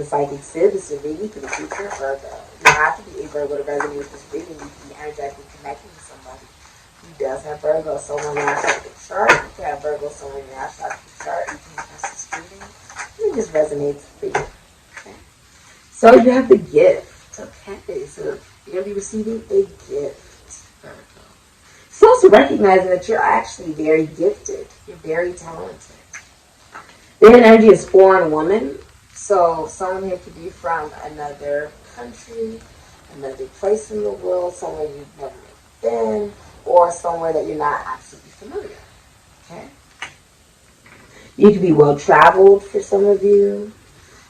the Sikiksyd, the Virgo, to the future Virgo. You have to be a Virgo to resonate with this reading. You can be energetically connecting with somebody who does have Virgo. Someone in your astrological chart. You can have Virgo someone in your astrological chart. You can have this reading. It just resonates for you. Okay. So you have the gift. Okay. So you're going to be receiving a gift, Virgo. It's also recognizing that you're actually very gifted. You're very talented. The energy is foreign woman. So someone here could be from another country, another place in the world, somewhere you've never been, or somewhere that you're not absolutely familiar. Okay? You could be well traveled for some of you.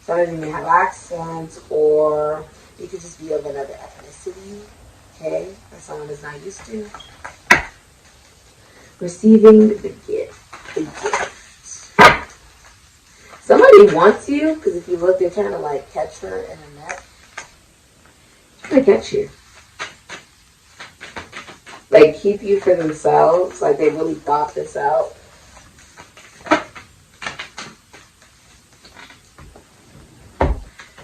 Some of you may have accents, or you could just be of another ethnicity. Okay? That someone is not used to. Receiving the gift. The gift. Somebody wants you, because if you look, they're trying to like catch her in a net. They're trying to catch you. Like keep you for themselves. Like they really thought this out.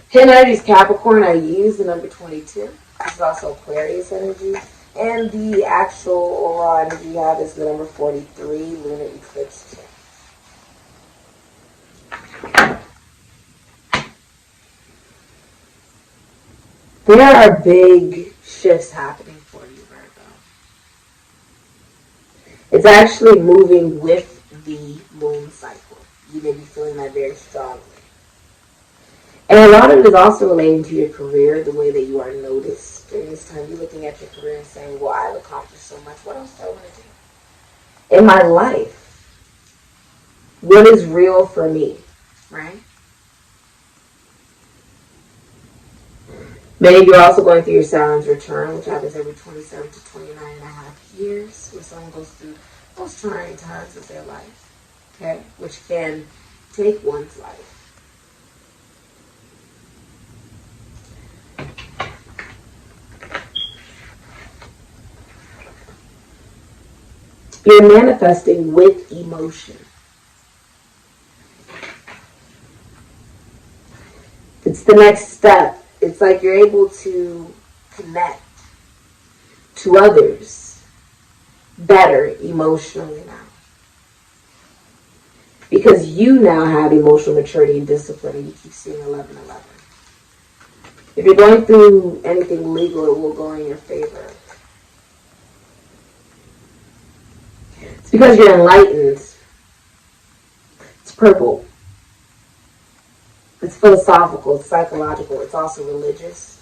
Hidden energy is Capricorn. I use the number 22. This is also Aquarius energy. And the actual overall energy you have is the number 43, lunar eclipse 2. There are big shifts happening for you, Virgo. It's actually moving with the moon cycle. You may be feeling that very strongly. And a lot of it is also relating to your career, the way that you are noticed during this time. You're looking at your career and saying, well, I've accomplished so much. What else do I want to do in my life? What is real for me, right? Many of you are also going through your Saturn's return, which happens every 27 to 29 and a half years, where someone goes through those trying times of their life, okay, which can take one's life. You're manifesting with emotion. It's the next step. It's like you're able to connect to others better emotionally now. Because you now have emotional maturity and discipline, and you keep seeing 11-11. If you're going through anything legal, it will go in your favor. It's because you're enlightened. It's purple. It's philosophical, it's psychological, it's also religious.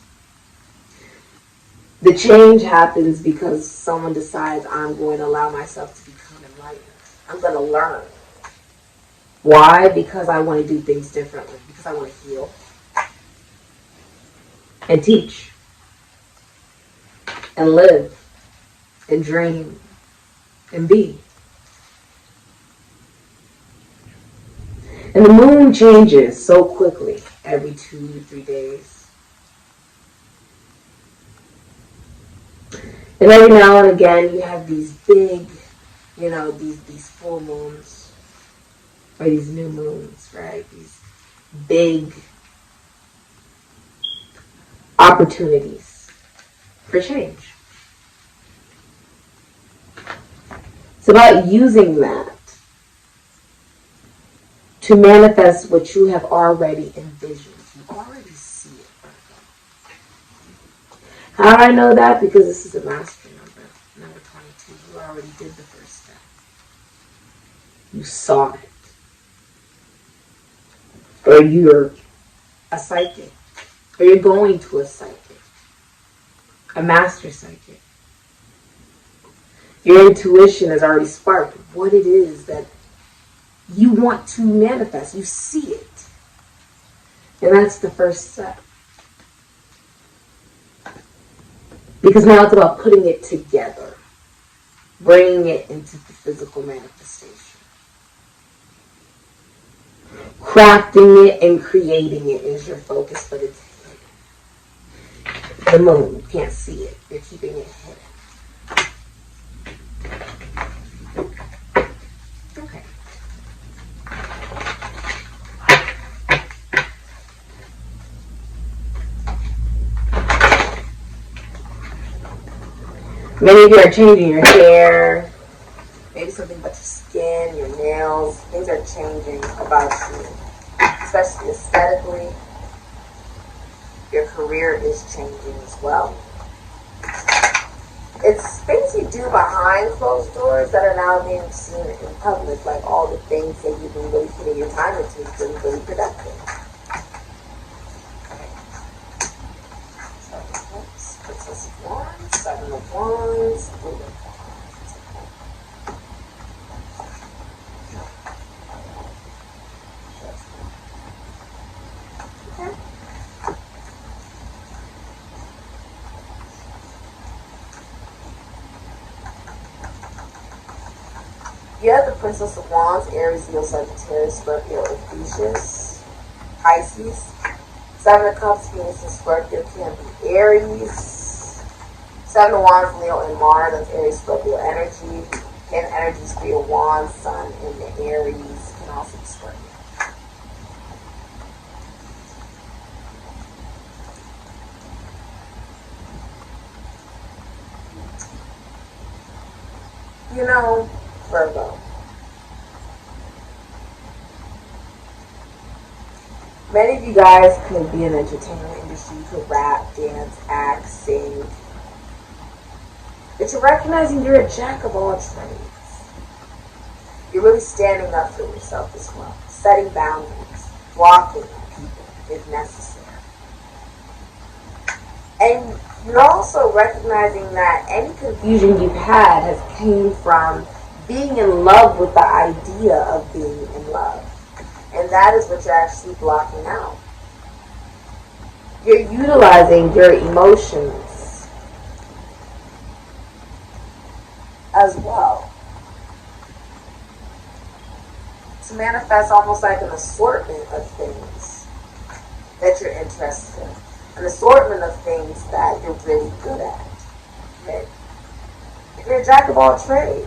The change happens because someone decides, I'm going to allow myself to become enlightened. I'm going to learn. Why? Because I want to do things differently. Because I want to heal. And teach. And live. And dream. And be. And the moon changes so quickly, every 2 to 3 days. And every now and again, you have these big, these full moons, or these new moons, right? These big opportunities for change. It's about using that to manifest what you have already envisioned. You already see it. How do I know that? Because this is a master number 22. You already did the first step. You saw it. Or you're a psychic. Or you're going to a psychic. A master psychic. Your intuition has already sparked what it is that you want to manifest. You see it. And that's the first step. Because now it's about putting it together. Bringing it into the physical manifestation. Crafting it and creating it is your focus, but it's hidden. The moon, you can't see it. You're keeping it hidden. Many of you are changing your hair, maybe something about your skin, your nails. Things are changing about you, especially aesthetically. Your career is changing as well. It's things you do behind closed doors that are now being seen in public, like all the things that you've been really putting your time into has been really productive. Princess of Wands, Seven of Wands, Eight of Wands. Okay. You have the Princess of Wands, Aries, Leo, Sagittarius, Scorpio, Ephesians, Pisces. Seven of Cups, Venus and Scorpio can be Aries. Seven of Wands, Leo and Mars, that's Aries, Scorpio energy. And energies for your Wands, Sun, and the Aries can also be Scorpio. You know, Virgo. Many of you guys could be in the entertainment industry. You could rap, dance, act, sing. But you're recognizing you're a jack of all trades. You're really standing up for yourself as well. Setting boundaries. Blocking people if necessary. And you're also recognizing that any confusion you've had has came from being in love with the idea of being in love. And that is what you're actually blocking out. You're utilizing your emotions as well to manifest almost like an assortment of things that you're interested in. An assortment of things that you're really good at. Okay? You're a jack of all trades.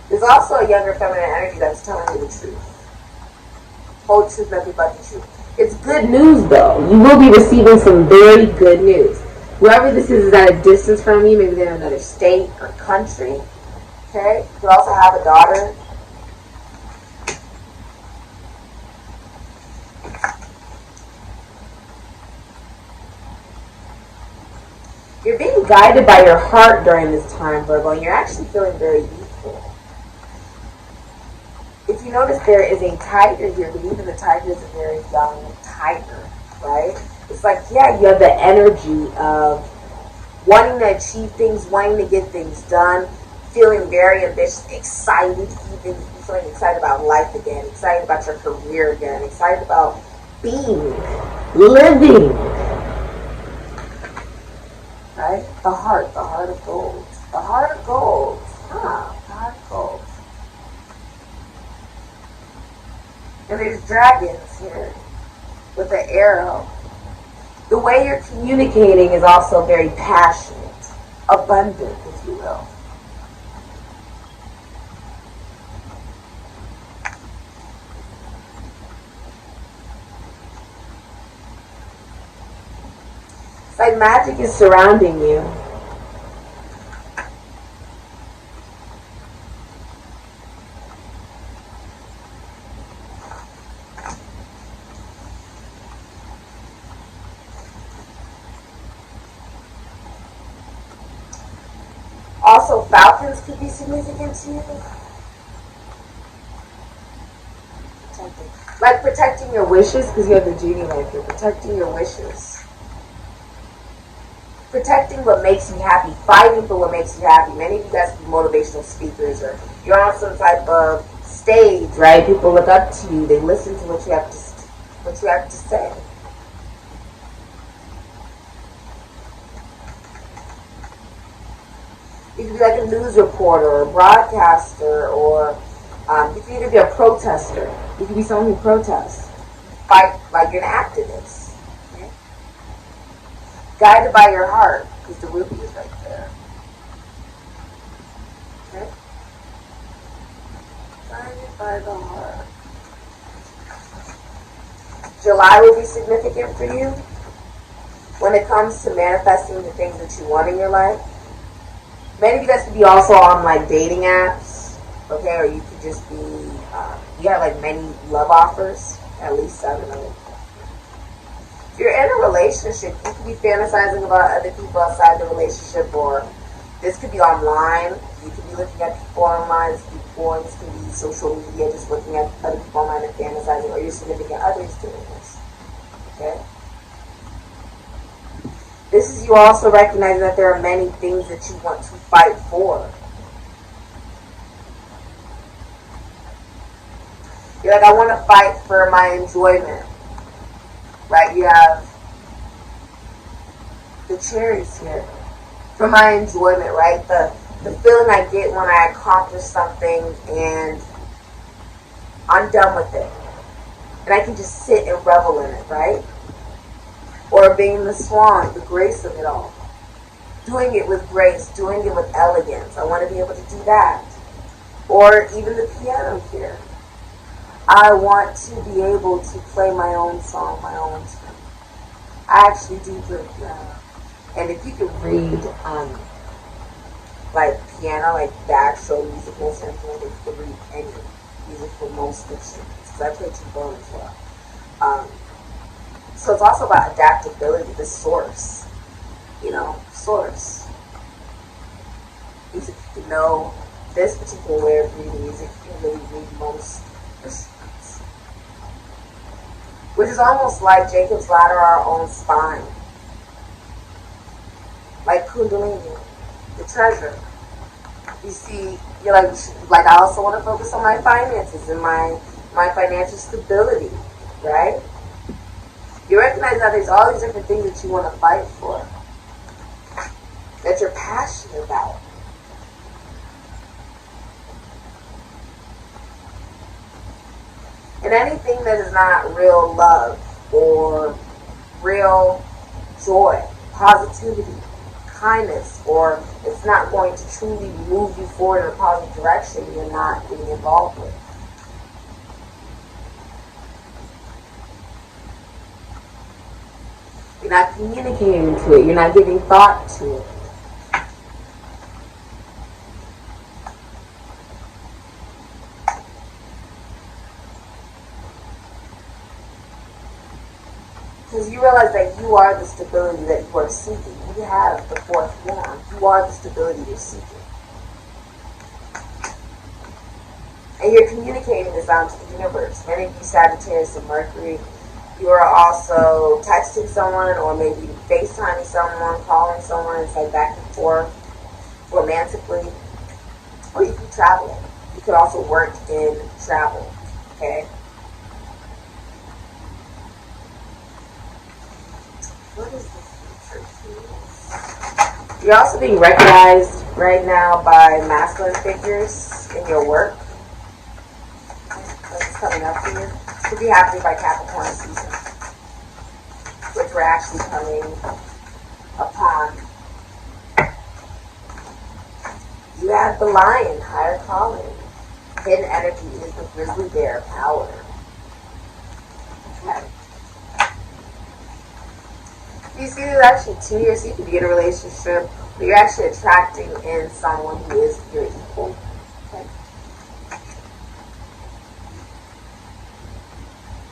There's also a younger feminine energy that's telling you the truth. Whole truth, nothing but the truth. It's good news though. You will be receiving some very good news. Whoever this is at a distance from you, maybe they're in another state or country. Okay? You also have a daughter. You're being guided by your heart during this time, Virgo, and you're actually feeling very youthful. If you notice, there is a tiger here, but even the tiger is a very young tiger, right? It's like, yeah, you have the energy of wanting to achieve things, wanting to get things done, feeling very ambitious, excited, even feeling excited about life again, excited about your career again, excited about being, living. Right? The heart of gold. The heart of gold. The heart of gold. And there's dragons here with an arrow. The way you're communicating is also very passionate, abundant, if you will. It's like magic is surrounding you. Also, falcons could be significant to you. Like protecting your wishes, because you have the genie life here. Protecting your wishes. Protecting what makes you happy. Fighting for what makes you happy. Many of you guys can be motivational speakers, or you're on some type of stage, right? People look up to you. They listen to what you have to say. You could be like a news reporter or a broadcaster, or you could even be a protester. You could be someone who protests. Fight like you're an activist. Okay? Guided by your heart, because the ruby is right there. Okay? Guided by the heart. July will be significant for you when it comes to manifesting the things that you want in your life. Many of you guys could be also on like dating apps, okay? Or you could just be, you have like many love offers, at least 7 of them. If you're in a relationship, you could be fantasizing about other people outside the relationship, or this could be online. You could be looking at people online. This could be porn. This could be social media, just looking at other people online and fantasizing, or your significant others doing this, okay? This is you also recognizing that there are many things that you want to fight for. You're like, I want to fight for my enjoyment. Right? You have the cherries here. For my enjoyment, right? The feeling I get when I accomplish something and I'm done with it. And I can just sit and revel in it, right? Or being the swan, the grace of it all. Doing it with grace, doing it with elegance. I want to be able to do that. Or even the piano here. I want to be able to play my own song, my own tune. I actually do play piano. And if you could read, like piano, like the actual musical instrument, if you could read any music for most instruments, because I play trombone as well. So it's also about adaptability, the source, source. Music, you can know this particular way of reading music, you can really read most instruments. Which is almost like Jacob's ladder, our own spine. Like Kundalini, the treasure. You see, you're like I also want to focus on my finances and my financial stability, right? You recognize that there's all these different things that you want to fight for, that you're passionate about. And anything that is not real love or real joy, positivity, kindness, or it's not going to truly move you forward in a positive direction, you're not getting involved with. You're not communicating to it. You're not giving thought to it. Because you realize that you are the stability that you are seeking. You have the fourth form. You are the stability you're seeking. And you're communicating this out to the universe. Many of you Sagittarius and Mercury, you are also texting someone or maybe FaceTiming someone, calling someone. It's like back and forth romantically. Or you can travel. You could also work in travel. Okay? What is this? You're also being recognized right now by masculine figures in your work. That's coming up for you. To be happening by Capricorn season, which we're actually coming upon. You have the lion, higher calling. Hidden energy is the grizzly bear power. Okay. You see, there's actually 2 years. You could be in a relationship, but you're actually attracting in someone who is your equal. Okay.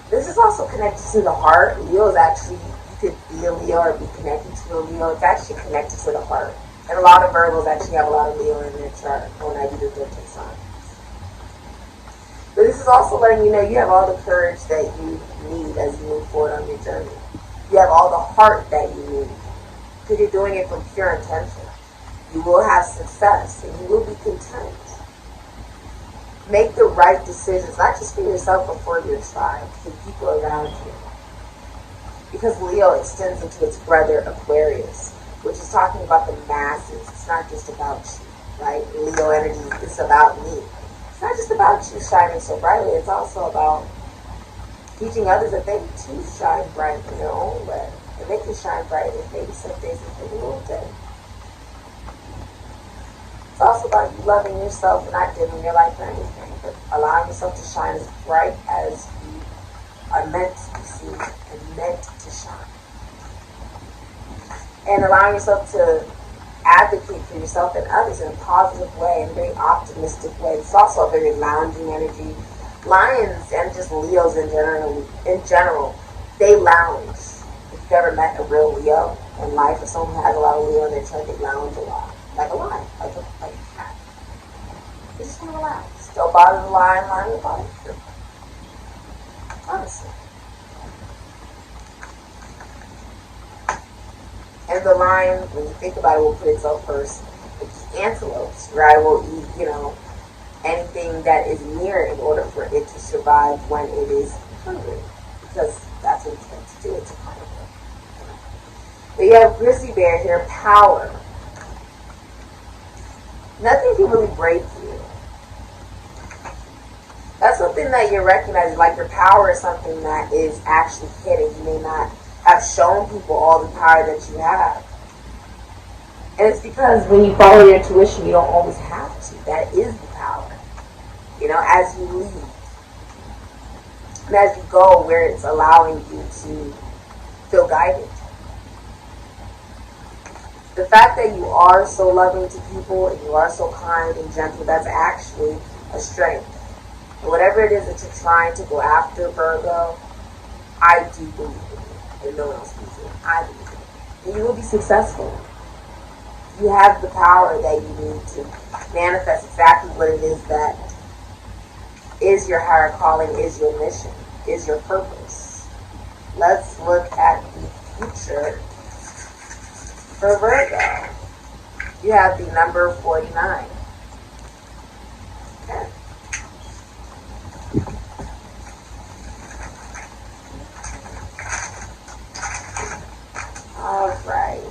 This is also connected to the heart. Leo is actually, you could be a Leo or be connected to a Leo. It's actually connected to the heart. And a lot of Virgos actually have a lot of Leo in their chart when I do the 13 signs. But this is also letting you know you have all the courage that you need as you move forward on your journey. You have all the heart that you need. Because you're doing it from pure intention. You will have success and you will be content. Make the right decisions, not just for yourself, but for your tribe, for the people around you. Because Leo extends into its brother Aquarius, which is talking about the masses. It's not just about you, right? Leo energy is about me. It's not just about you shining so brightly. It's also about teaching others that they too shine bright in their own way. And they can shine bright if maybe some days if they will day. It's also about you loving yourself and not dimming your light for anything, but allowing yourself to shine as bright as you are meant to be seen and meant to shine. And allowing yourself to advocate for yourself and others in a positive way, in a very optimistic way. It's also a very lounging energy. Lions and just Leos in general, they lounge. If you've ever met a real Leo in life, or someone who has a lot of Leo in their chart, they lounge a lot. Like a lion, like a cat. They just want to relax. Still bother the lion, lion will bother you. Honestly. And the lion, when you think about it, will put itself first. It's antelopes, right? Will eat, anything that is near in order for it to survive when it is hungry. Because that's what it's meant to do. It's a carnivore. But you have grizzly bear here, power. Nothing can really break you. That's something that you're recognizing. Like your power is something that is actually hidden. You may not have shown people all the power that you have. And it's because when you follow your intuition, you don't always have to. That is the power. As you lead. And as you go where it's allowing you to feel guided. The fact that you are so loving to people and you are so kind and gentle, that's actually a strength. And whatever it is that you're trying to go after, Virgo, I do believe in you. And no one else believes in you. I believe in you. And you will be successful. You have the power that you need to manifest exactly what it is that is your higher calling, is your mission, is your purpose. Let's look at the future for Virgo. You have the number 49. Okay. All right.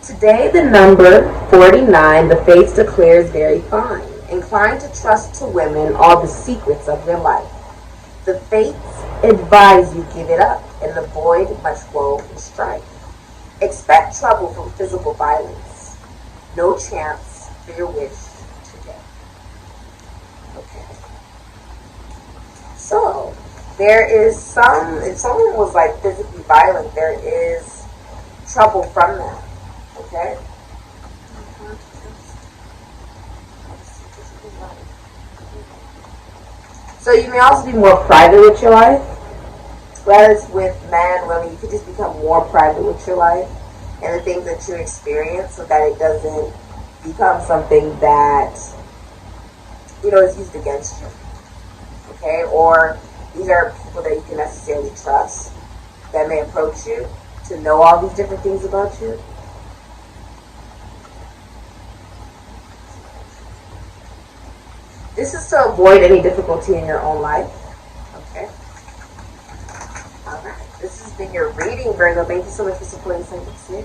Today, the number 49, the fates declare is very fine. Inclined to trust to women all the secrets of your life. The fates advise you give it up and avoid much woe and strife. Expect trouble from physical violence. No chance for your wish today. Okay. So, there is if someone was like physically violent, there is trouble from that. Okay? So you may also be more private with your life. Whereas with men, women, you could just become more private with your life and the things that you experience so that it doesn't become something that, is used against you. Okay? Or these are people that you can necessarily trust that may approach you to know all these different things about you. This is to avoid any difficulty in your own life. Okay? Alright. This has been your reading, Virgo. Thank you so much for supporting Sikiksyd.